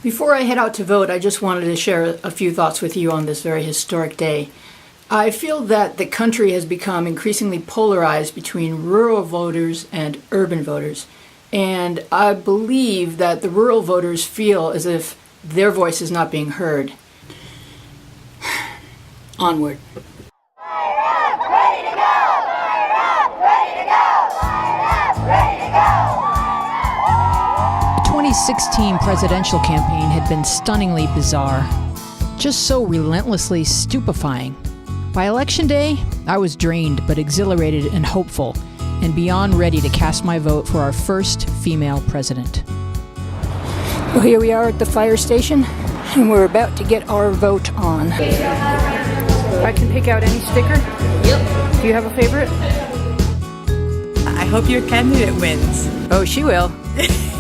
Before I head out to vote, I just wanted to share a few thoughts with you on this very historic day. I feel that the country has become increasingly polarized between rural voters and urban voters. And I believe that the rural voters feel as if their voice is not being heard. Onward. 2016 presidential campaign had been stunningly bizarre, just so relentlessly stupefying. By election day, I was drained but exhilarated and hopeful, and beyond ready to cast my vote for our first female president. Well, here we are at the fire station, and we're about to get our vote on. I can pick out any sticker? Yep. Do you have a favorite? I hope your candidate wins. Oh, she will.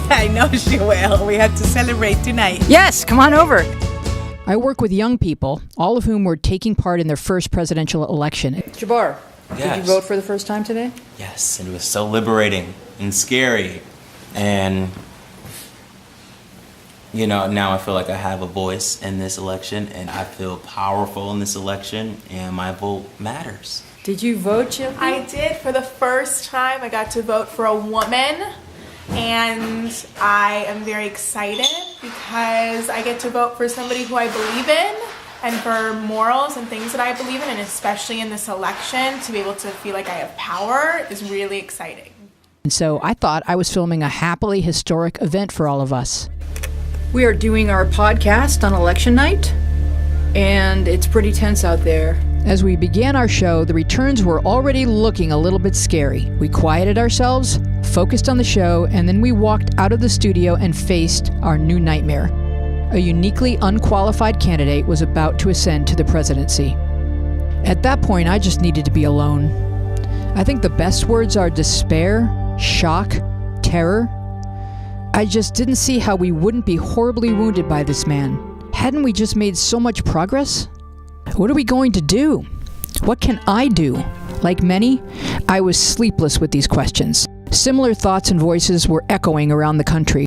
I know she will. We have to celebrate tonight. Yes, come on over. I work with young people, all of whom were taking part in their first presidential election. Jabbar, Yes. did you vote for the first time today? Yes, and it was so liberating and scary. And, now I feel like I have a voice in this election, and I feel powerful in this election, and my vote matters. Did you vote, Chip? I did. For the first time, I got to vote for a woman, and I am very excited because I get to vote for somebody who I believe in and for morals and things that I believe in, and especially in this election, to be able to feel like I have power is really exciting. And so I thought I was filming a happily historic event for all of us. We are doing our podcast on election night, and it's pretty tense out there. As we began our show, the returns were already looking a little bit scary. We quieted ourselves, focused on the show, and then we walked out of the studio and faced our new nightmare. A uniquely unqualified candidate was about to ascend to the presidency. At that point, I just needed to be alone. I think the best words are despair, shock, terror. I just didn't see how we wouldn't be horribly wounded by this man. Hadn't we just made so much progress? What are we going to do? What can I do? Like many, I was sleepless with these questions. Similar thoughts and voices were echoing around the country.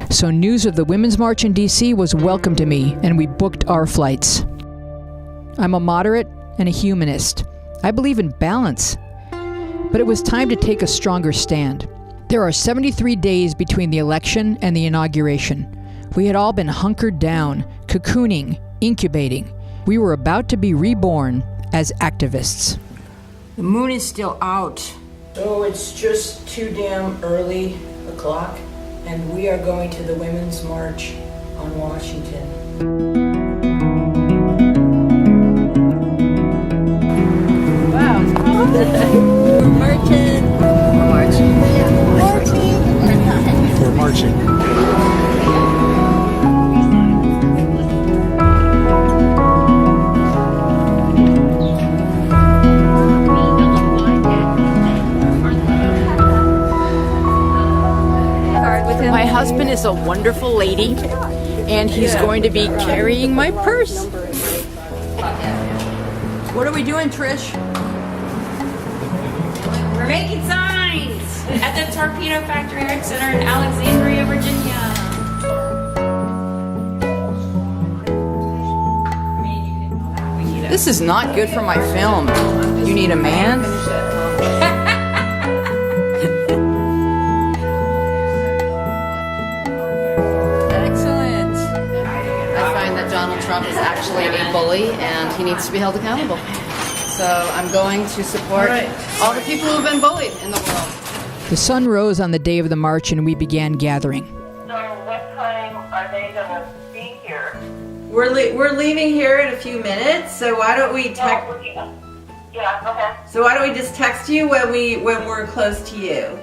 So news of the Women's March in D.C. was welcome to me, and we booked our flights. I'm a moderate and a humanist. I believe in balance. But it was time to take a stronger stand. There are 73 days between the election and the inauguration. We had all been hunkered down, cocooning, incubating. We were about to be reborn as activists. The moon is still out. So it's just too damn early o'clock, and we are going to the Women's March on Washington. Wow, it's We're marching. We're marching. We're marching. My husband is a wonderful lady, and he's going to be carrying my purse. What are we doing, Trish? We're making signs at the Torpedo Factory Art Center in Alexandria, Virginia. This is not good for my film. You need a man? Excellent. I find that Donald Trump is actually a bully and he needs to be held accountable. So I'm going to support all the people who have been bullied in the world. The sun rose on the day of the march and we began gathering. So what time are they going to be here? We're leaving here in a few minutes, so why don't we text? Yeah, go ahead. So why don't we just text you when we're close to you?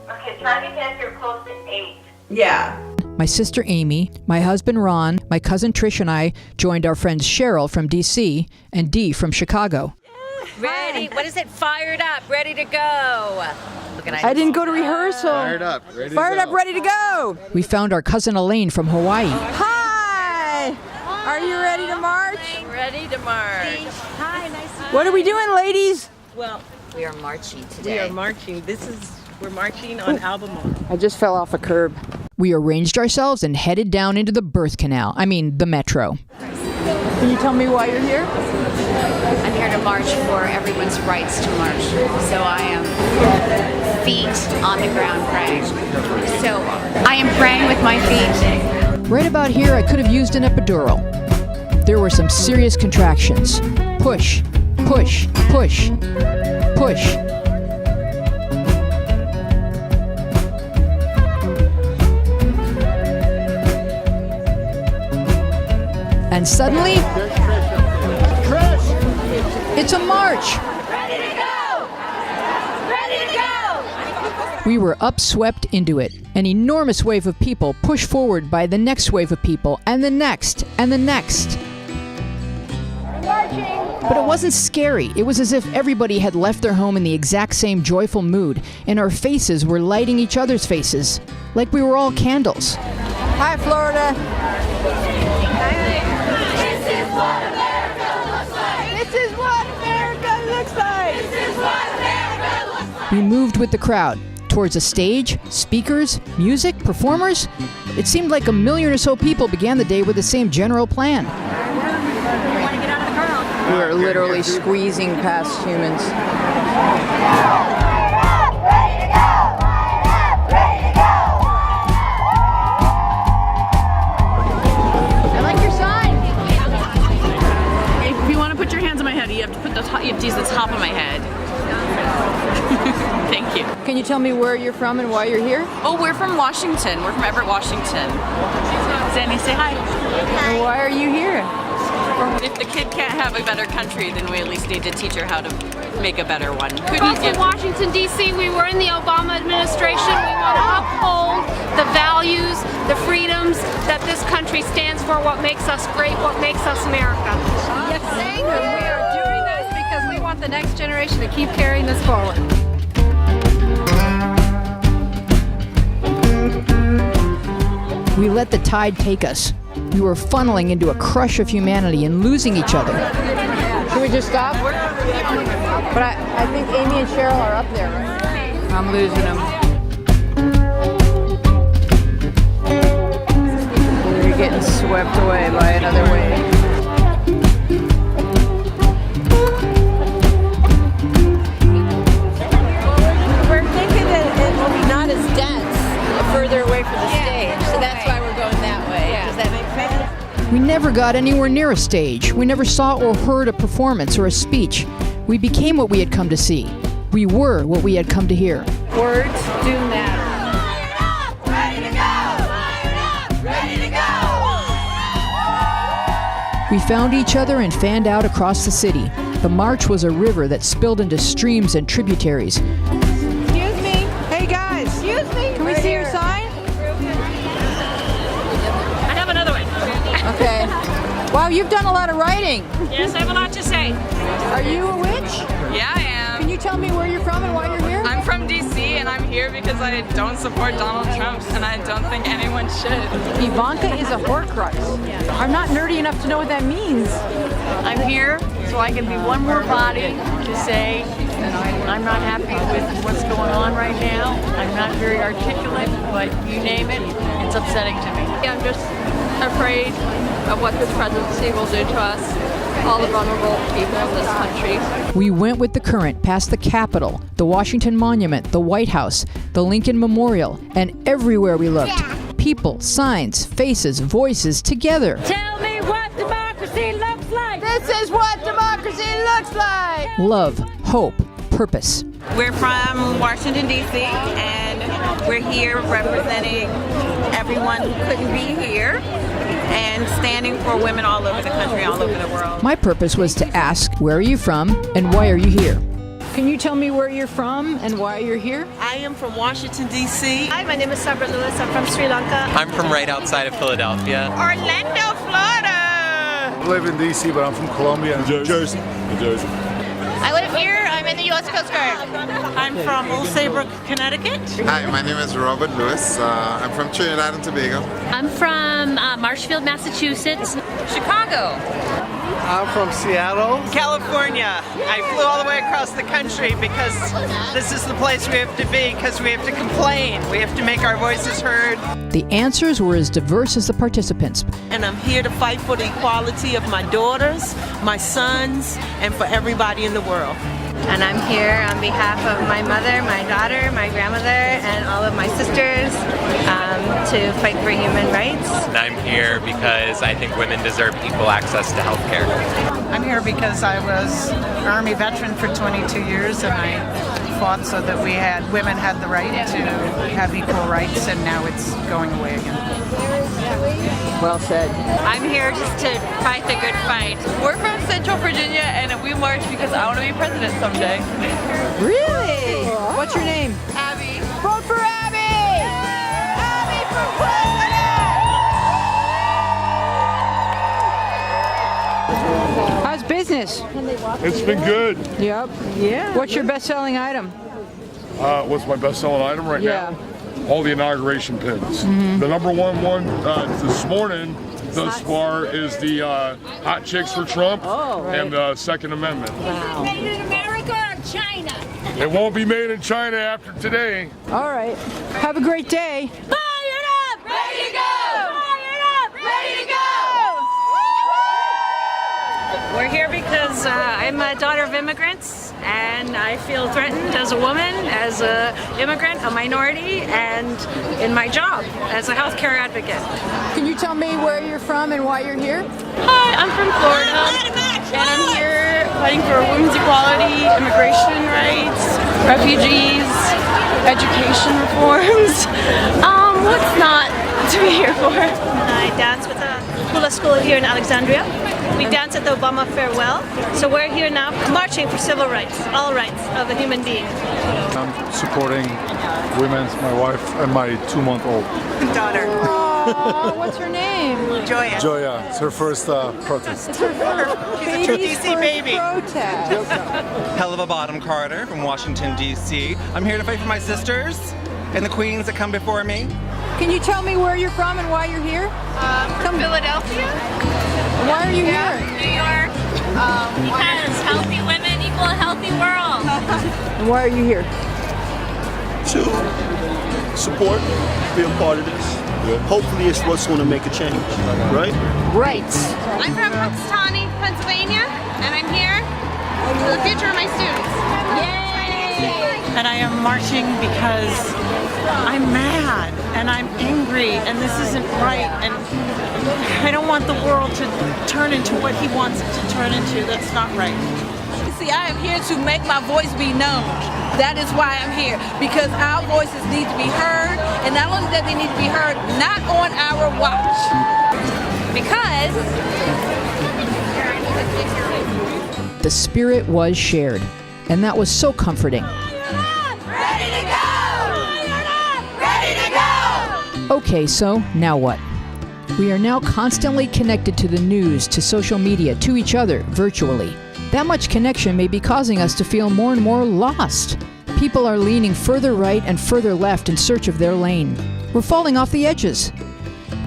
Okay, try to get here close to 8. Yeah. My sister Amy, my husband Ron, my cousin Trish and I joined our friends Cheryl from D.C. and Dee from Chicago. Ready? What is it? Fired up, ready to go. I didn't go to rehearsal. Fired up, ready Fired up, ready to go. We found our cousin Elaine from Hawaii. Hi! Are you ready to march? Ready to march. Hi, nice to meet you. What are we doing, ladies? Well, We are marching today. we are marching. We're marching on Albemarle. I just fell off a curb. We arranged ourselves and headed down into the birth canal. I mean, the metro. Can you tell me why you're here? I'm here to march for everyone's rights to march. So I am feet on the ground praying. So I am praying with my feet. Right about here, I could have used an epidural. There were some serious contractions. Push, push, push, push. And suddenly, it's a march. Ready to go! Ready to go! We were upswept into it. An enormous wave of people pushed forward by the next wave of people, and the next, and the next. But it wasn't scary. It was as if everybody had left their home in the exact same joyful mood, and our faces were lighting each other's faces, like we were all candles. Hi, Florida. This is what America looks like! This is what America looks like. This is what America looks like! We moved with the crowd, towards a stage, speakers, music, performers. It seemed like 1 million or so people began the day with the same general plan. We're literally squeezing past humans. I like your sign. If you want to put your hands on my head, you have to use the top of my head. Thank you. Can you tell me where you're from and why you're here? Oh, we're from Washington. We're from Everett, Washington. Zanny, say hi. And why are you here? If the kid can't have a better country, then we at least need to teach her how to make a better one. We're from Washington, D.C. We were in the Obama administration. We want to uphold the values, the freedoms that this country stands for, what makes us great, what makes us America. Yes, thank you. We are doing this because we want the next generation to keep carrying this forward. We let the tide take us. We were funneling into a crush of humanity and losing each other. Should we just stop? But I think Amy and Cheryl are up there, right? I'm losing them. We're getting swept away by another wave. We're thinking that it will be not as dense further away from the stage, so that's why we're going that way. Does that make sense? We never got anywhere near a stage. We never saw or heard a performance or a speech. We became what we had come to see. We were what we had come to hear. Words do matter. Ready to go! Ready to go! We found each other and fanned out across the city. The march was a river that spilled into streams and tributaries. Excuse me. Hey guys. Excuse me. Can we see your sign? I have another one. Okay. Wow, you've done a lot of writing. Yes, I have a lot to say. Are you a witch? Yeah, I am. Can you tell me where you're from and why you're here? I'm from D.C. and I'm here because I don't support Donald Trump and I don't think anyone should. Ivanka is a Horcrux. I'm not nerdy enough to know what that means. I'm here so I can be one more body to say I'm not happy with what's going on right now. I'm not very articulate, but you name it, it's upsetting to me. I'm just afraid of what this presidency will do to us, all the vulnerable people of this country. We went with the current past the Capitol, the Washington Monument, the White House, the Lincoln Memorial, and everywhere we looked. People, signs, faces, voices, together. Tell me what democracy looks like! This is what democracy looks like! Love, hope, purpose. We're from Washington, D.C., and we're here representing everyone who couldn't be here and standing for women all over the country, all over the world. My purpose was to ask, where are you from and why are you here? Can you tell me where you're from and why you're here? I am from Washington, D.C. Hi, my name is Sabra Lewis. I'm from Sri Lanka. I'm from right outside of Philadelphia. Orlando, Florida! I live in D.C., but I'm from Columbia, New Jersey. I live here. I'm in the U.S. Coast Guard. I'm from Old Saybrook, Connecticut. Hi, my name is Robert Lewis. I'm from Trinidad and Tobago. I'm from Marshfield, Massachusetts. Chicago. I'm from Seattle. California. I flew all the way across the country because this is the place we have to be, because we have to complain. We have to make our voices heard. The answers were as diverse as the participants. And I'm here to fight for the equality of my daughters, my sons, and for everybody in the world. And I'm here on behalf of my mother, my daughter, my grandmother, and all of my sisters to fight for human rights. And I'm here because I think women deserve equal access to health care. I'm here because I was an Army veteran for 22 years and I fought so that women had the right to have equal rights, and now it's going away again. Well said. I'm here just to fight the good fight. We're from Central Virginia and we march because I want to be president someday. Really? What's your name? Abby. Vote for Abby! Abby for president! How's business? It's been good. Yep. Yeah. What's your best-selling item? What's my best-selling item right now? All the inauguration pins. The number one this morning thus far is the Hot Chicks for Trump and the Second Amendment. Wow. Is it made in America or China? It won't be made in China after today. All right. Have a great day. Fired up! Ready to go! Fired up! Ready to go! We're here because I'm a daughter of immigrants and I feel threatened as a woman, as an immigrant, a minority, and in my job as a healthcare advocate. Can you tell me where you're from and why you're here? Hi, I'm from Florida and I'm here fighting for women's equality, immigration rights, refugees, education reforms. What's not to be here for? I dance with a hula school here in Alexandria. We dance at the Obama farewell. So we're here now marching for civil rights, all rights of a human being. I'm supporting women, my wife, and my 2-month-old Daughter. Aww, what's her name? Joya. Joya. It's her first protest. She's a true DC baby. Protest. Hell of a bottom, Carter from Washington, D.C. I'm here to fight for my sisters and the queens that come before me. Can you tell me where you're from and why you're here? From Philadelphia. Why are you here? New York. Because healthy women equal a healthy world. And why are you here? To support, be a part of this. Hopefully it's what's going to make a change, right? Right. I'm from Punxsutawney, Pennsylvania, and I'm here for the future of my students. Yay! And I am marching because I'm mad and I'm angry and this isn't right, and I don't want the world to turn into what he wants it to turn into. That's not right. See, I am here to make my voice be known. That is why I'm here, because our voices need to be heard, and not only that they need to be heard, not on our watch. Because The spirit was shared, and that was so comforting. Ready to go! Fired up! Ready to go! Okay, so now what? We are now constantly connected to the news, to social media, to each other, virtually. That much connection may be causing us to feel more and more lost. People are leaning further right and further left in search of their lane. We're falling off the edges.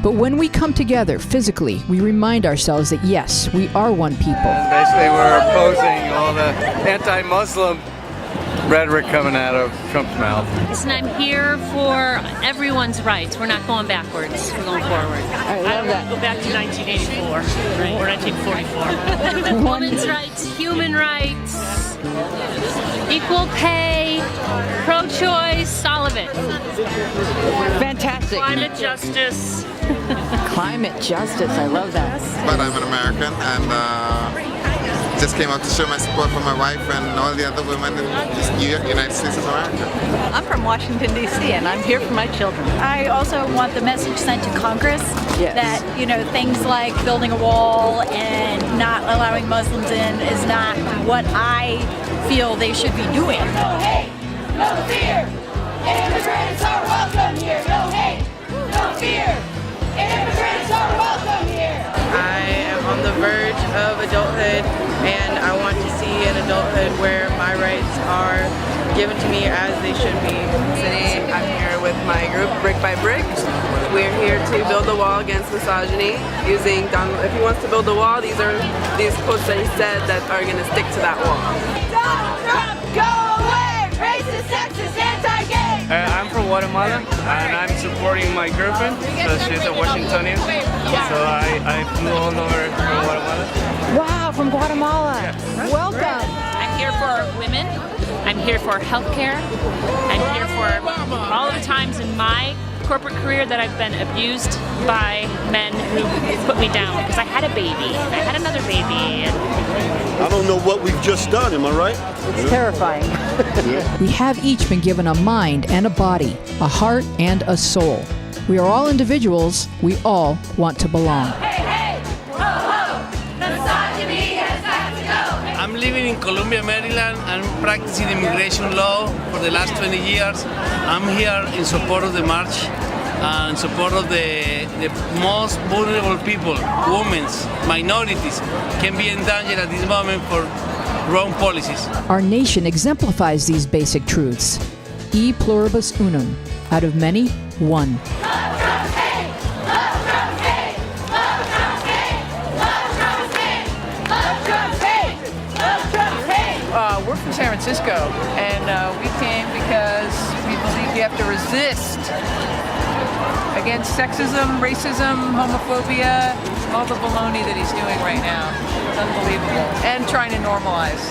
But when we come together physically, we remind ourselves that yes, we are one people. Basically, we're opposing all the anti-Muslim rhetoric coming out of Trump's mouth. And I'm here for everyone's rights. We're not going backwards. We're going forward. I love that. Go back to 1984 or 1944. Women's rights, human rights, equal pay, pro-choice, all of it. Fantastic. Climate justice. Climate justice, I love that. But I'm an American and just came out to show my support for my wife and all the other women in the United States of America. I'm from Washington, D.C., and I'm here for my children. I also want the message sent to Congress that, you know, things like building a wall and not allowing Muslims in is not what I feel they should be doing. No hate, no fear. Immigrants are welcome here. No hate, no fear. Immigrants are welcome here. I am on the verge of adulthood, and I want to see an adulthood where my rights are given to me as they should be. I'm here with my group, Brick by Brick. We're here to build a wall against misogyny using Donald. If he wants to build a wall, these are these quotes that he said that are going to stick to that wall. Donald Trump, go away! Racist, sexist, anti-gay! I'm from Guatemala, and I'm supporting my girlfriend, so she's a Washingtonian. So I flew all over from Guatemala. Wow, from Guatemala. Yes. Welcome. I'm here for women. I'm here for healthcare. I'm here for all of the times in my corporate career that I've been abused by men who put me down because I had a baby and I had another baby. I don't know what we've just done, am I right? It's terrifying. We have each been given a mind and a body, a heart and a soul. We are all individuals. We all want to belong. I'm living in Columbia, Maryland. I'm practicing immigration law for the last 20 years. I'm here in support of the march, in support of the most vulnerable people, women, minorities, can be in danger at this moment for wrong policies. Our nation exemplifies these basic truths. E pluribus unum. Out of many, one. We're from San Francisco, and we came because we believe we have to resist against sexism, racism, homophobia, all the baloney that he's doing right now. It's unbelievable. And trying to normalize.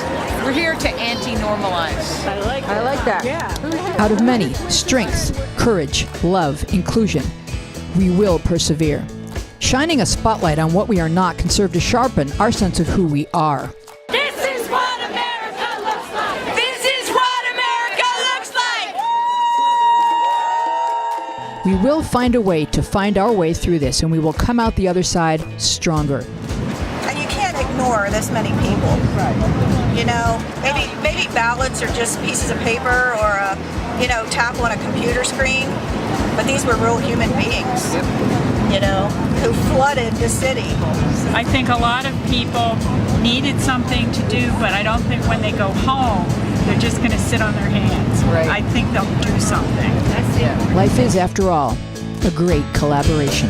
We're here to anti-normalize. I like that. Yeah. Out of many, strength, courage, love, inclusion. We will persevere. Shining a spotlight on what we are not can serve to sharpen our sense of who we are. We will find a way to find our way through this, and we will come out the other side stronger. And you can't ignore this many people. Right. You know, maybe ballots are just pieces of paper or a, tap on a computer screen, but these were real human beings, who flooded the city. I think a lot of people needed something to do, but I don't think when they go home, they're just going to sit on their hands. Right. I think they'll do something. Life is, after all, a great collaboration.